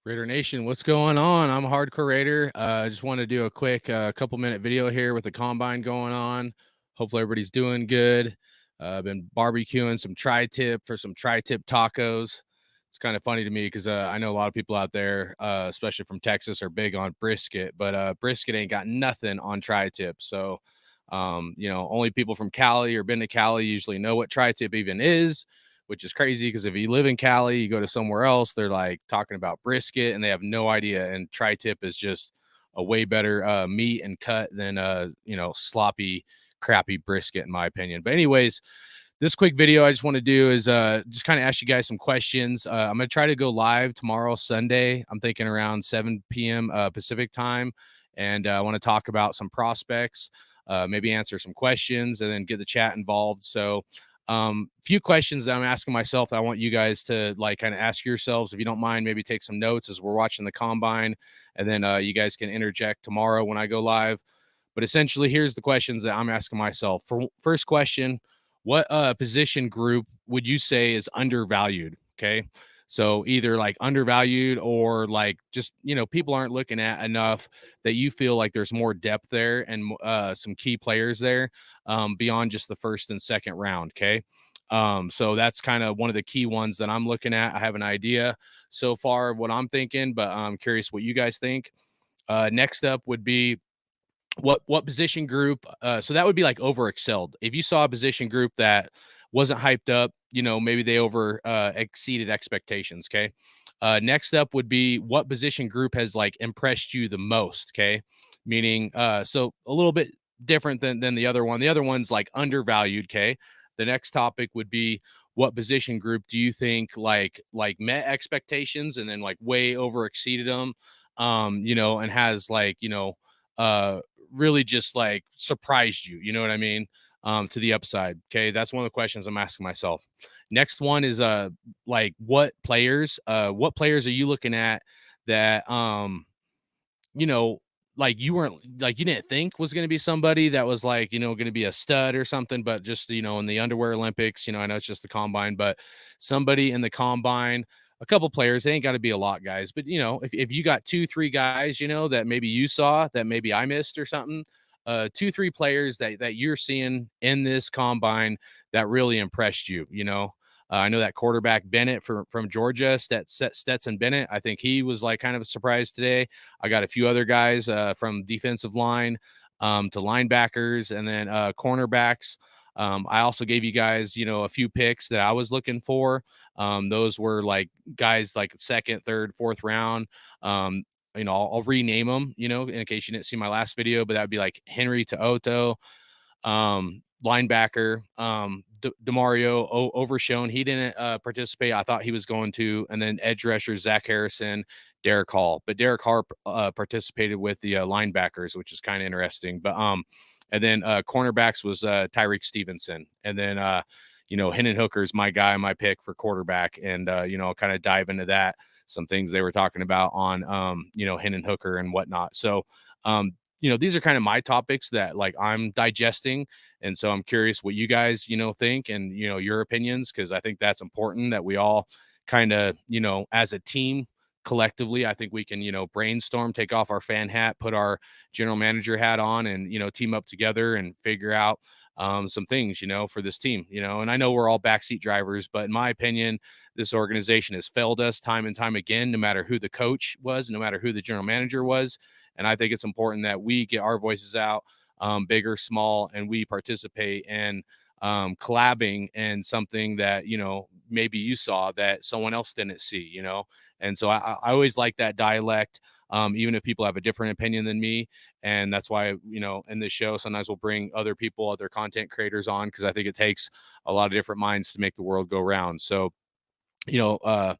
Raider Nation, what's going on? I'm Hardcore Raider. I just want to do a quick couple minute video here with the combine going on. Hopefully everybody's doing good. I've been barbecuing some tri-tip for some tri-tip tacos. It's kind of funny to me because I know a lot of people out there, especially from Texas, are big on brisket, but brisket ain't got nothing on tri-tip. So, only people from Cali or been to Cali usually know what tri-tip even is, which is crazy because if you live in Cali, you go to somewhere else, they're like talking about brisket and they have no idea. And tri-tip is just a way better meat and cut than sloppy, crappy brisket, in my opinion. But anyways, this quick video I just want to do is just kind of ask you guys some questions. I'm gonna try to go live tomorrow, Sunday. I'm thinking around 7 p.m. Pacific time, and I want to talk about some prospects, maybe answer some questions, and then get the chat involved. So few questions that I'm asking myself that I want you guys to like kind of ask yourselves. If you don't mind, maybe take some notes as we're watching the combine, and then you guys can interject tomorrow when I go live. But essentially, here's the questions that I'm asking myself. For first question, what position group would you say is undervalued? Okay. So either like undervalued or like just, people aren't looking at enough that you feel like there's more depth there and some key players there beyond just the first and second round. Okay. So that's kind of one of the key ones that I'm looking at. I have an idea so far of what I'm thinking, but I'm curious what you guys think. Next up would be what position group, so that would be like over excelled. If you saw a position group that wasn't hyped up, maybe they over exceeded expectations. Okay. Next up would be what position group has like impressed you the most. Okay. Meaning so a little bit different than the other one. The other one's like undervalued. Okay. The next topic would be what position group do you think like met expectations and then like way over exceeded them, and has like uh really just like surprised you, you know what I mean? To the upside. Okay. That's one of the questions I'm asking myself. Next one is like what players are you looking at that you know, like you weren't like you didn't think was going to be somebody that was like, going to be a stud or something, but just, in the underwear Olympics, I know it's just the combine, but somebody in the combine, a couple players, they ain't got to be a lot, guys. But, if you got two, three guys, that maybe you saw that maybe I missed or something, two, three players that you're seeing in this combine that really impressed you, I know that quarterback Bennett from Georgia, Stetson Bennett. I think he was like kind of a surprise today. I got a few other guys from defensive line to linebackers and then cornerbacks. I also gave you guys, a few picks that I was looking for. Those were like guys like second, third, fourth round. I'll rename them, in case you didn't see my last video, but that'd be like Henry to linebacker, Demario Overshown. He didn't participate. I thought he was going to. And then edge rusher Zach Harrison, Derek Hall. But Derek Hall participated with the linebackers, which is kind of interesting. But and then cornerbacks was Tyreek Stevenson. And then Hendon Hooker's my guy, my pick for quarterback. And I'll kind of dive into that. Some things they were talking about on Hendon Hooker and whatnot. So these are kind of my topics that like I'm digesting. And so I'm curious what you guys, think and, your opinions, because I think that's important that we all kind of, as a team collectively, I think we can, brainstorm, take off our fan hat, put our general manager hat on and, team up together and figure out some things, for this team, and I know we're all backseat drivers, but in my opinion, this organization has failed us time and time again, no matter who the coach was, no matter who the general manager was. And I think it's important that we get our voices out, big or small, and we participate in collabing in something that, maybe you saw that someone else didn't see, And so I always like that dialect, even if people have a different opinion than me. And that's why, in this show, sometimes we'll bring other people, other content creators on, because I think it takes a lot of different minds to make the world go round. So, you know, uh,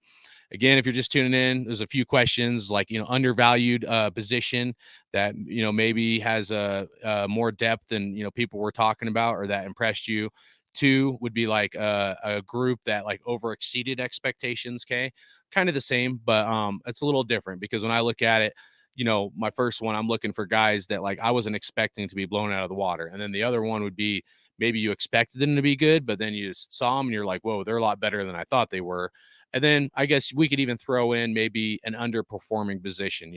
again, if you're just tuning in, there's a few questions like, undervalued position that, maybe has a more depth than, people were talking about or that impressed you. Two would be like a group that like over exceeded expectations. Okay. Kind of the same, but it's a little different because when I look at it, my first one, I'm looking for guys that like I wasn't expecting to be blown out of the water. And then the other one would be maybe you expected them to be good, but then you just saw them and you're like, whoa, they're a lot better than I thought they were. And then I guess we could even throw in maybe an underperforming position,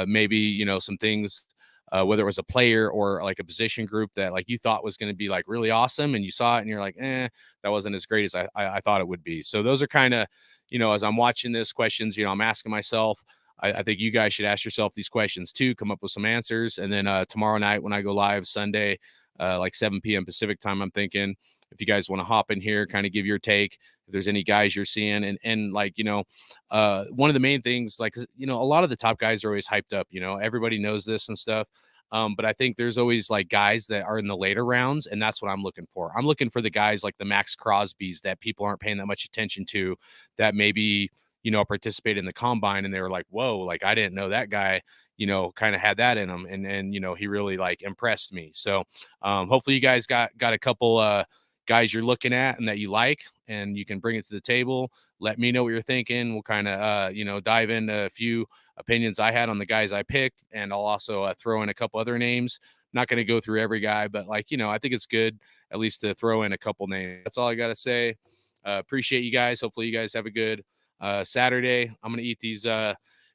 maybe, some things, whether it was a player or like a position group that like you thought was going to be like really awesome and you saw it and you're like, that wasn't as great as I thought it would be. So those are kind of, as I'm watching this questions, I'm asking myself, I think you guys should ask yourself these questions too, come up with some answers. And then tomorrow night when I go live Sunday, like 7 p.m. Pacific time, I'm thinking if you guys want to hop in here, kind of give your take, if there's any guys you're seeing and like, one of the main things, like, a lot of the top guys are always hyped up, everybody knows this and stuff. But I think there's always like guys that are in the later rounds, and that's what I'm looking for. I'm looking for the guys like the Max Crosbys that people aren't paying that much attention to, that maybe, participate in the combine and they were like, whoa, like I didn't know that guy, kind of had that in him. And, he really like impressed me. So hopefully you guys got a couple guys you're looking at and that you like, and you can bring it to the table. Let me know what you're thinking. We'll kind of, dive into a few opinions I had on the guys I picked, and I'll also throw in a couple other names. Not going to go through every guy, but like, I think it's good at least to throw in a couple names. That's all I got to say. Appreciate you guys. Hopefully you guys have a good Saturday. I'm going to eat these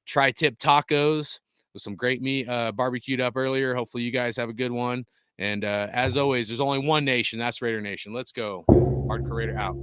tri-tip tacos with some great meat barbecued up earlier. Hopefully you guys have a good one. And as always, there's only one nation. That's Raider Nation. Let's go. Hardcore Raider out.